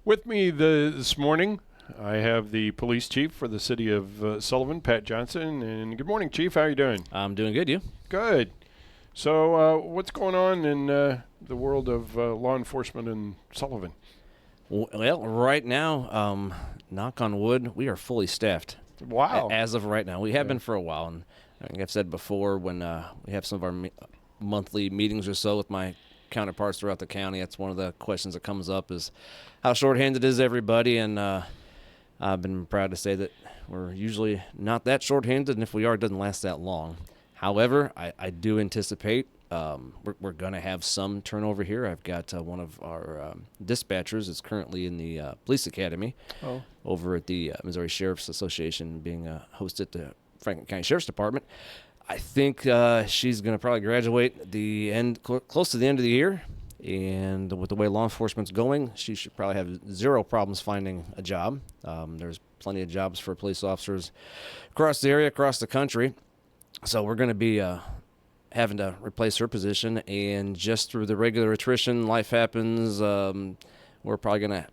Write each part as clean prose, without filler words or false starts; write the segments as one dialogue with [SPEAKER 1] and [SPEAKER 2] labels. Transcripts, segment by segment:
[SPEAKER 1] With me this morning, I have the police chief for the city of Sullivan, Pat Johnson. And good morning, Chief. How are you doing?
[SPEAKER 2] I'm doing good. You?
[SPEAKER 1] Good. So, what's going on in the world of law enforcement in Sullivan?
[SPEAKER 2] Well, right now, knock on wood, we are fully staffed.
[SPEAKER 1] Wow.
[SPEAKER 2] As of right now. We have been for a while. And like I've said before, when we have some of our monthly meetings or so with my counterparts throughout the county, that's one of the questions that comes up is how shorthanded is everybody? And I've been proud to say that we're usually not that shorthanded, and if we are, it doesn't last that long. However, I do anticipate we're going to have some turnover here. I've got one of our dispatchers is currently in the police academy over at the Missouri Sheriff's Association, being hosted at the Franklin County Sheriff's Department. I think she's going to probably graduate at the end, close to the end of the year. And with the way law enforcement's going, she should probably have zero problems finding a job. There's plenty of jobs for police officers across the area, across the country. So we're going to be having to replace her position. And just through the regular attrition, life happens. We're probably going to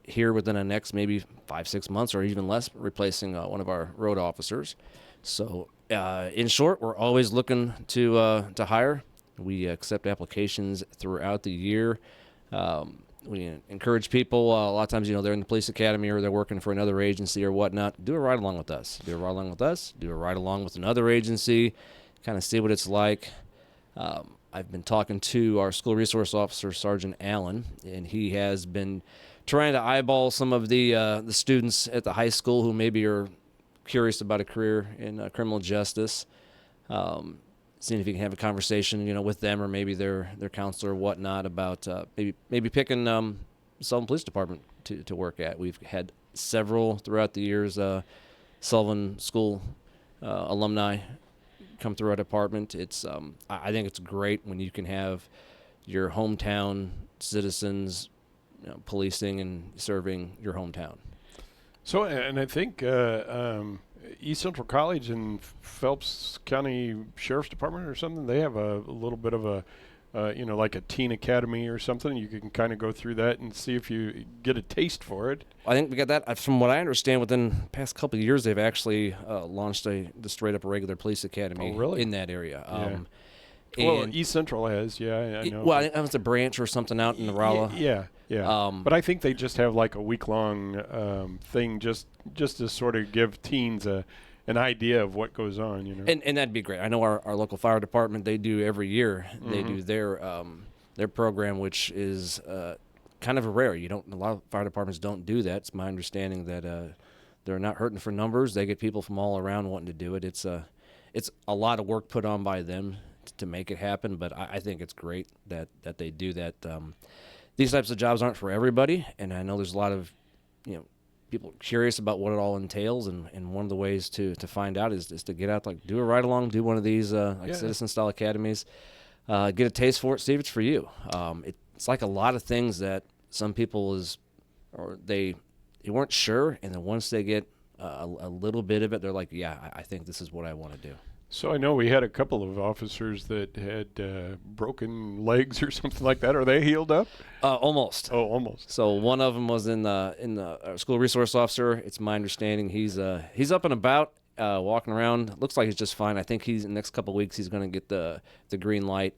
[SPEAKER 2] hear within the next maybe 5-6 months or even less replacing one of our road officers. So in short, we're always looking to hire. We accept applications throughout the year. We encourage people, a lot of times, they're in the police academy or they're working for another agency or whatnot. Do a ride along with us. Do a ride along with us. Do a ride along with another agency. Kind of see what it's like. I've been talking to our school resource officer, Sergeant Allen, and he has been trying to eyeball some of the students at the high school who maybe are curious about a career in criminal justice. Seeing if you can have a conversation, with them or maybe their counselor or whatnot about maybe picking Sullivan Police Department to work at. We've had several throughout the years Sullivan School alumni come through our department. It's I think it's great when you can have your hometown citizens policing and serving your hometown.
[SPEAKER 1] So, and I think East Central College and Phelps County Sheriff's Department or something, they have a little bit of a, like a teen academy or something. You can kind of go through that and see if you get a taste for it.
[SPEAKER 2] I think we got that. From what I understand, within the past couple of years, they've actually launched the straight up regular police academy in that area.
[SPEAKER 1] Well, East Central has, I know.
[SPEAKER 2] Well, I think that was a branch or something out in the Rolla.
[SPEAKER 1] Yeah. But I think they just have like a week-long thing just to sort of give teens an idea of what goes on,
[SPEAKER 2] And that'd be great. I know our local fire department, they do every year. Mm-hmm. They do their program, which is kind of rare. A lot of fire departments don't do that. It's my understanding that they're not hurting for numbers. They get people from all around wanting to do it. It's a lot of work put on by them to make it happen, but I think it's great that they do that. These types of jobs aren't for everybody, and I know there's a lot of people curious about what it all entails, and one of the ways to find out is to get out, like do a ride along, do one of these citizen style academies, get a taste for it, see if it's for you. It's like a lot of things that some people they weren't sure, and then once they get a little bit of it, they're like, yeah, I think this is what I want to do.
[SPEAKER 1] So I know we had a couple of officers that had broken legs or something like that. Are they healed up?
[SPEAKER 2] Almost.
[SPEAKER 1] Oh, almost.
[SPEAKER 2] So one of them was in the school resource officer. It's my understanding he's up and about, walking around. Looks like he's just fine. I think in the next couple of weeks he's going to get the green light.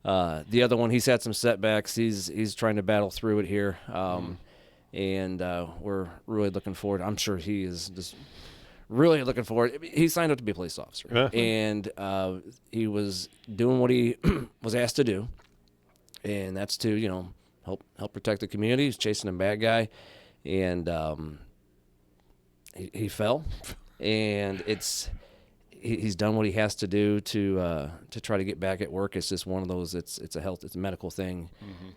[SPEAKER 2] The other one, he's had some setbacks. He's trying to battle through it here, and we're really looking forward. I'm sure he is just really looking forward. He signed up to be a police officer, and he was doing what he was asked to do, and that's to help protect the community. He's chasing a bad guy, and he fell, and he's done what he has to do to try to get back at work. It's just one of those. It's a medical thing.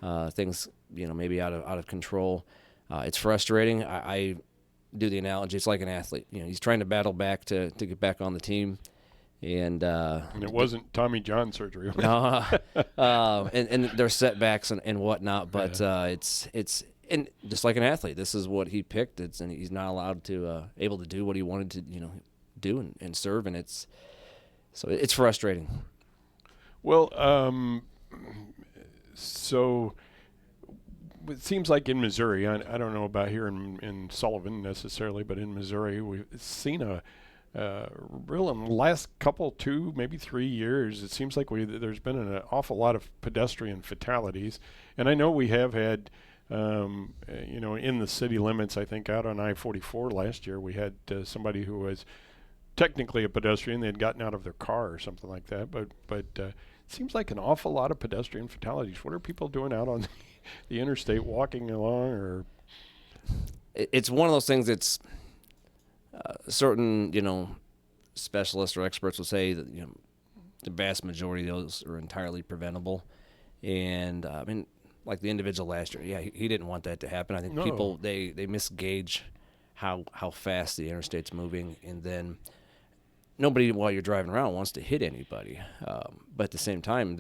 [SPEAKER 2] Mm-hmm. Things maybe out of control. It's frustrating. I do the analogy. It's like an athlete. He's trying to battle back to get back on the team, and
[SPEAKER 1] it wasn't Tommy John surgery.
[SPEAKER 2] And there's setbacks and whatnot, but it's and just like an athlete, this is what he picked. And he's not allowed to able to do what he wanted to do and serve, and it's frustrating.
[SPEAKER 1] Well, so it seems like in Missouri, I don't know about here in Sullivan necessarily, but in Missouri, we've seen a real in the last couple, 2, maybe 3 years, it seems like there's been an awful lot of pedestrian fatalities, and I know we have had, in the city limits. I think out on I-44 last year, we had somebody who was technically a pedestrian. They had gotten out of their car or something like that, but it seems like an awful lot of pedestrian fatalities. What are people doing out on the interstate, walking along, or?
[SPEAKER 2] It's one of those things that's certain, specialists or experts will say that, the vast majority of those are entirely preventable. And, like the individual last year, yeah, he didn't want that to happen. I think
[SPEAKER 1] No.
[SPEAKER 2] people, they misgauge how fast the interstate's moving, and then nobody, while you're driving around, wants to hit anybody. But at the same time,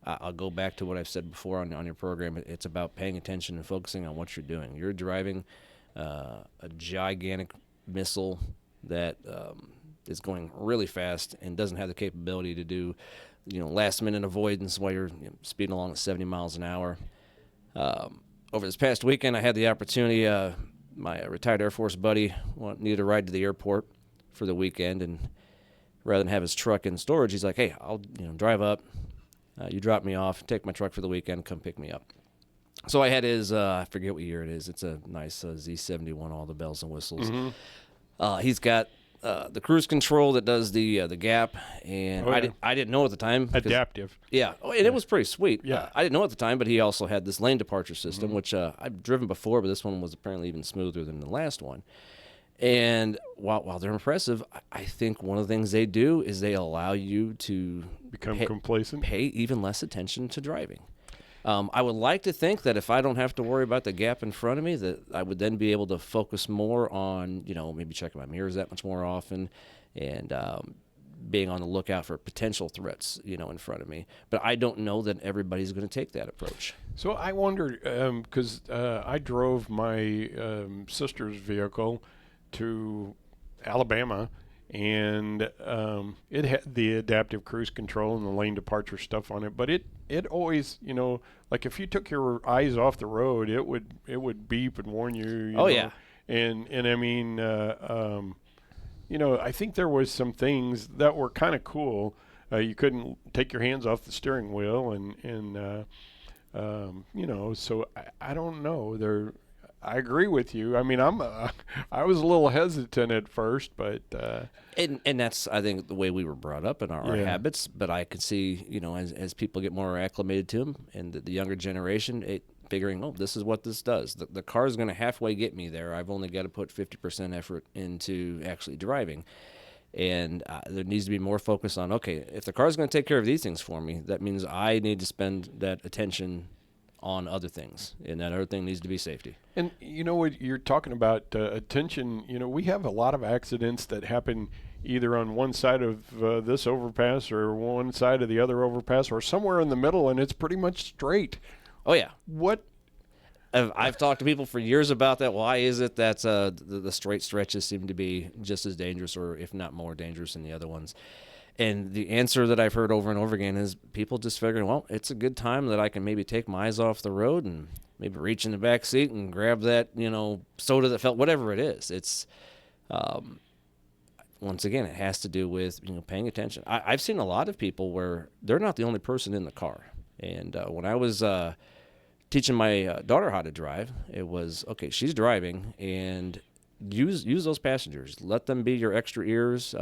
[SPEAKER 2] I'll go back to what I've said before on your program. It's about paying attention and focusing on what you're doing. You're driving a gigantic missile that is going really fast and doesn't have the capability to do, last-minute avoidance while you're speeding along at 70 miles an hour. Over this past weekend, I had the opportunity. My retired Air Force buddy needed a ride to the airport for the weekend, and rather than have his truck in storage, he's like, "Hey, I'll drive up. You drop me off, take my truck for the weekend, come pick me up." So I had his, I forget what year it is. It's a nice Z71, all the bells and whistles.
[SPEAKER 1] Mm-hmm.
[SPEAKER 2] He's got the cruise control that does the gap, and I didn't know at the time.
[SPEAKER 1] Adaptive.
[SPEAKER 2] Yeah, and it was pretty sweet.
[SPEAKER 1] Yeah.
[SPEAKER 2] I didn't know at the time, but he also had this lane departure system, which I've driven before, but this one was apparently even smoother than the last one. And while they're impressive, I think one of the things they do is they allow you to
[SPEAKER 1] Become complacent.
[SPEAKER 2] pay even less attention to driving. I would like to think that if I don't have to worry about the gap in front of me, that I would then be able to focus more on, maybe checking my mirrors that much more often, and being on the lookout for potential threats, in front of me. But I don't know that everybody's going to take that approach.
[SPEAKER 1] So I wonder, because I drove my sister's vehicle to Alabama, and it had the adaptive cruise control and the lane departure stuff on it, but it always, like if you took your eyes off the road, it would beep and warn you.
[SPEAKER 2] Yeah.
[SPEAKER 1] And I mean, I think there was some things that were kind of cool. You couldn't take your hands off the steering wheel, and so I don't know. I agree with you. I mean, I was a little hesitant at first, but
[SPEAKER 2] and that's, I think, the way we were brought up in our habits. But I could see, as people get more acclimated to them, and the younger generation, figuring, this is what this does. The car is going to halfway get me there. I've only got to put 50% effort into actually driving. And there needs to be more focus on, okay, if the car is going to take care of these things for me, that means I need to spend that attention on other things, and that other thing needs to be safety.
[SPEAKER 1] And what you're talking about, attention, we have a lot of accidents that happen either on one side of this overpass or one side of the other overpass or somewhere in the middle, and it's pretty much straight.
[SPEAKER 2] Oh, yeah.
[SPEAKER 1] What?
[SPEAKER 2] I've talked to people for years about that. Why is it that the straight stretches seem to be just as dangerous, or if not more dangerous than the other ones? And the answer that I've heard over and over again is people just figuring, well, it's a good time that I can maybe take my eyes off the road and maybe reach in the back seat and grab that, soda that felt, whatever it is. It's, once again, it has to do with, paying attention. I've seen a lot of people where they're not the only person in the car. And when I was teaching my daughter how to drive, it was, okay, she's driving, and use those passengers. Let them be your extra ears.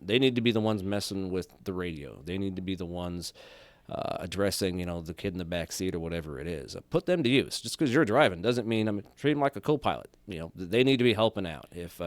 [SPEAKER 2] They need to be the ones messing with the radio. They need to be the ones addressing, the kid in the back seat or whatever it is. Put them to use. Just because you're driving doesn't mean I'm treating them like a co-pilot. They need to be helping out. If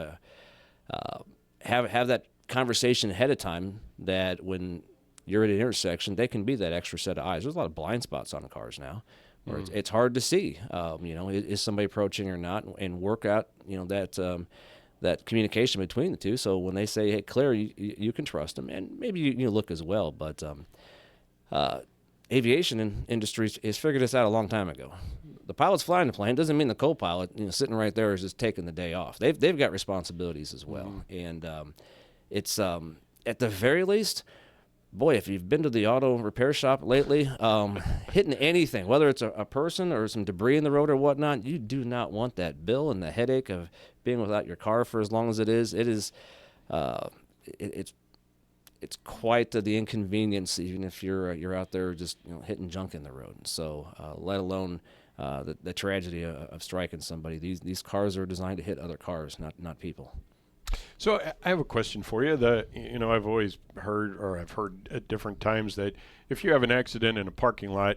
[SPEAKER 2] have that conversation ahead of time, that when you're at an intersection, they can be that extra set of eyes. There's a lot of blind spots on cars now, where it's hard to see, is somebody approaching or not, and work out, that communication between the two. So when they say, hey, Claire, you can trust them, and maybe you look as well. But aviation industry has figured this out a long time ago. The pilot's flying the plane doesn't mean the co-pilot, sitting right there is just taking the day off. They've got responsibilities as well. And it's at the very least, boy, if you've been to the auto repair shop lately, hitting anything, whether it's a person or some debris in the road or whatnot, you do not want that bill and the headache of being without your car for as long as it is. It is, it's quite the inconvenience, even if you're out there just hitting junk in the road. So, let alone the tragedy of striking somebody. These cars are designed to hit other cars, not people.
[SPEAKER 1] So I have a question for you. I've always heard, or I've heard at different times, that if you have an accident in a parking lot,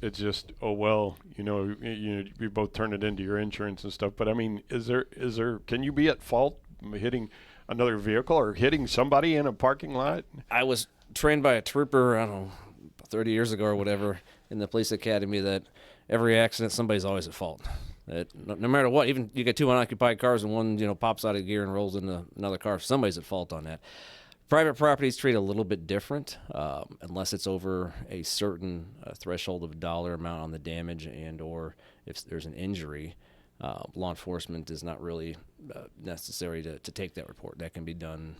[SPEAKER 1] it's just, oh well, you both turn it into your insurance and stuff. But I mean, can you be at fault hitting another vehicle or hitting somebody in a parking lot?
[SPEAKER 2] I was trained by a trooper, I don't know, 30 years ago or whatever, in the police academy, that every accident, somebody's always at fault. No matter what, even you get two unoccupied cars and one pops out of gear and rolls into another car, somebody's at fault on that. Private property is treated a little bit different, unless it's over a certain threshold of dollar amount on the damage, and or if there's an injury. Law enforcement is not really necessary to take that report. That can be done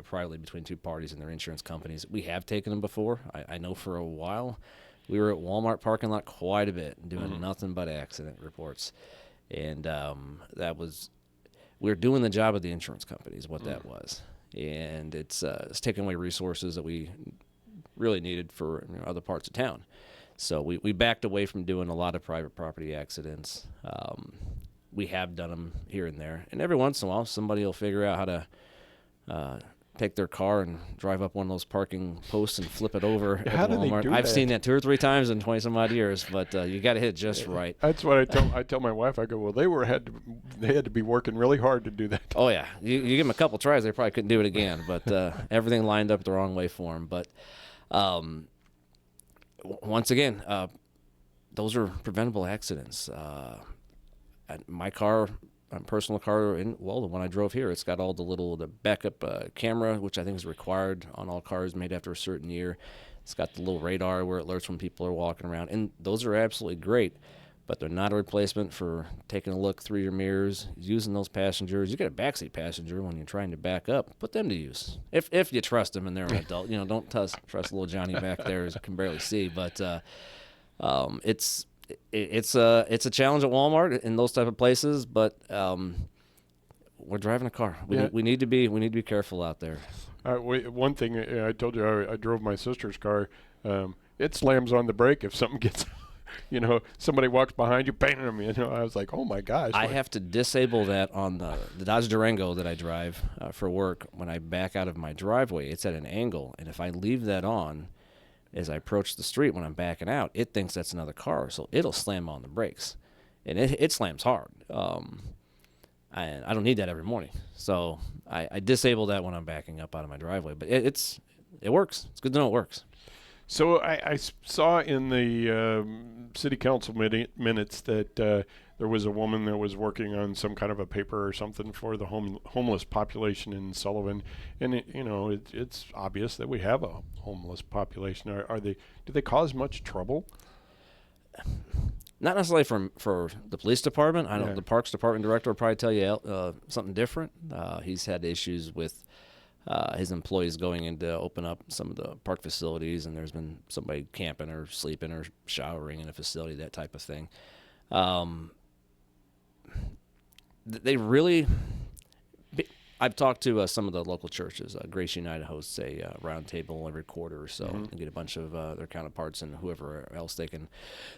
[SPEAKER 2] privately between two parties and their insurance companies. We have taken them before. I know for a while we were at Walmart parking lot quite a bit doing nothing but accident reports. And we were doing the job of the insurance company is what that was. And it's taking away resources that we really needed for other parts of town. So we backed away from doing a lot of private property accidents. We have done them here and there. And every once in a while, somebody will figure out how to take their car and drive up one of those parking posts and flip it over at
[SPEAKER 1] How do they
[SPEAKER 2] Walmart.
[SPEAKER 1] do
[SPEAKER 2] I've
[SPEAKER 1] that?
[SPEAKER 2] seen that 2 or 3 times in 20 some odd years, but you got to hit it just right.
[SPEAKER 1] That's what I tell my wife. I go, well, they had to be working really hard to do that.
[SPEAKER 2] Oh yeah, you give them a couple tries, they probably couldn't do it again. But everything lined up the wrong way for them. But once again, those are preventable accidents. My car, my personal car, the one I drove here, it's got all the backup camera, which I think is required on all cars made after a certain year. It's got the little radar where it alerts when people are walking around, and those are absolutely great. But they're not a replacement for taking a look through your mirrors, using those passengers. You got a backseat passenger when you're trying to back up. Put them to use if you trust them and they're an adult. Don't trust little Johnny back there who can barely see. But it's a challenge at Walmart in those type of places. But we're driving a car. We need to be careful out there.
[SPEAKER 1] One thing I told you, I drove my sister's car. It slams on the brake if something gets. Somebody walks behind you, banging them. I was like, oh my gosh.
[SPEAKER 2] I have to disable that on the Dodge Durango that I drive for work. When I back out of my driveway, it's at an angle, and if I leave that on as I approach the street when I'm backing out, it thinks that's another car, so it'll slam on the brakes, and it slams hard. I don't need that every morning, so I disable that when I'm backing up out of my driveway. But it works. It's good to know it works.
[SPEAKER 1] So I saw in the city council minutes that there was a woman that was working on some kind of a paper or something for the homeless population in Sullivan, and it's obvious that we have a homeless population. Do they cause much trouble?
[SPEAKER 2] Not necessarily for the police department. I know the Parks Department director will probably tell you something different. He's had issues with his employees going in to open up some of the park facilities, and there's been somebody camping or sleeping or showering in a facility, that type of thing. They really... I've talked to some of the local churches. Grace United hosts a round table every quarter or so, and get a bunch of their counterparts and whoever else they can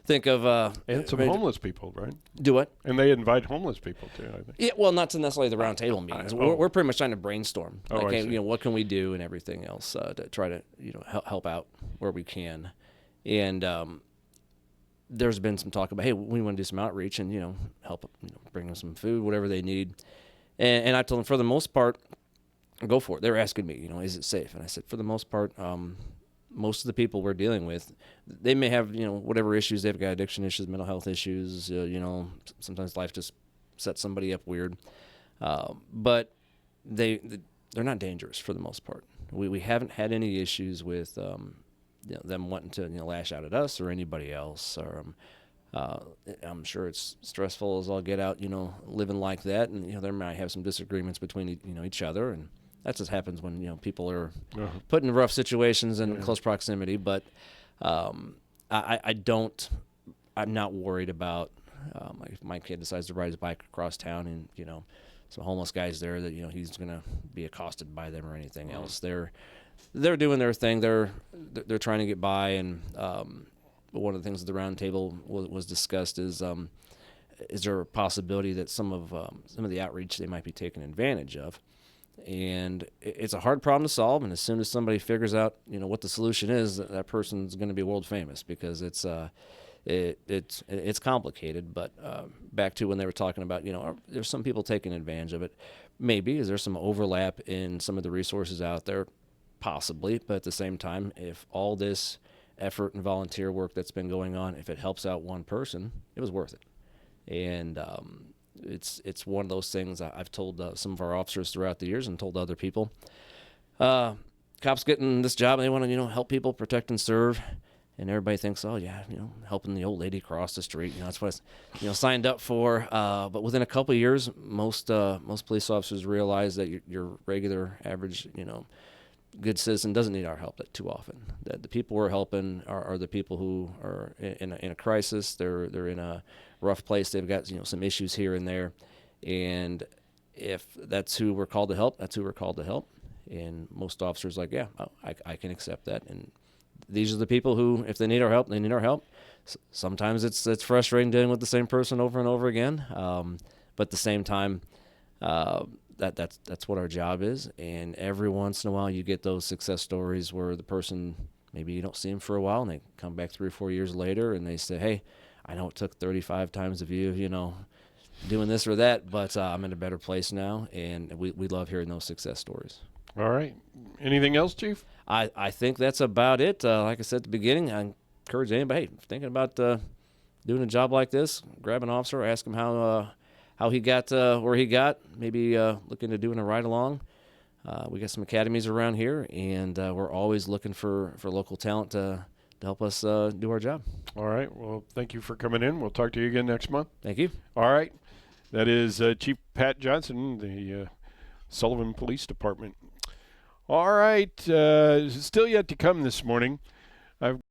[SPEAKER 2] think of.
[SPEAKER 1] And some homeless people, right?
[SPEAKER 2] Do what?
[SPEAKER 1] And they invite homeless people too, I think.
[SPEAKER 2] Yeah, well, not to necessarily the round table meetings. We're pretty much trying to brainstorm.
[SPEAKER 1] Oh, I see.
[SPEAKER 2] What can we do and everything else to try to help out where we can. And there's been some talk about, hey, we want to do some outreach and help bring them some food, whatever they need. And I told them, for the most part, go for it. They were asking me, is it safe? And I said, for the most part, most of the people we're dealing with, they may have, whatever issues. They've got addiction issues, mental health issues. Sometimes life just sets somebody up weird. But they're not dangerous for the most part. We haven't had any issues with them wanting to lash out at us or anybody else. Or I'm sure it's stressful as all get out, living like that, and there might have some disagreements between each other, and that just happens when people are
[SPEAKER 1] Uh-huh.
[SPEAKER 2] put in rough situations and in close proximity. But I'm not worried about like if my kid decides to ride his bike across town and some homeless guys there that he's gonna be accosted by them or anything else. They're doing their thing. They're trying to get by. And one of the things at the round table was discussed is there a possibility that some of the outreach they might be taking advantage of. And it's a hard problem to solve. And as soon as somebody figures out what the solution is, that person's going to be world famous, because it's complicated. But back to when they were talking about, there's some people taking advantage of it. Maybe is there some overlap in some of the resources out there? Possibly. But at the same time, if all this effort and volunteer work that's been going on, if it helps out one person, it was worth it. And it's one of those things I've told some of our officers throughout the years and told other people. Cops getting this job, and they want to help people, protect and serve. And everybody thinks, oh yeah, helping the old lady cross the street, that's what I signed up for. But within a couple of years, most police officers realize that your regular average, good citizen doesn't need our help that too often. That the people we're helping are the people who are in a crisis. They're in a rough place. They've got some issues here and there, and if that's who we're called to help, that's who we're called to help. And most officers are like, yeah, I can accept that. And these are the people who, if they need our help, they need our help. Sometimes it's frustrating dealing with the same person over and over again, but at the same time, that's what our job is. And every once in a while, you get those success stories where the person, maybe you don't see them for a while, and they come back 3 or 4 years later, and they say, hey, I know it took 35 times of you, doing this or that, but I'm in a better place now, and we love hearing those success stories.
[SPEAKER 1] All right. Anything else, Chief?
[SPEAKER 2] I think that's about it. Like I said at the beginning, I encourage anybody, hey, thinking about doing a job like this, grab an officer, ask him how he got where he got, maybe looking to doing a ride-along. We got some academies around here, and we're always looking for local talent to help us do our job.
[SPEAKER 1] All right. Well, thank you for coming in. We'll talk to you again next month.
[SPEAKER 2] Thank you.
[SPEAKER 1] All right. That is Chief Pat Johnson, the Sullivan Police Department. All right. Still yet to come this morning. I've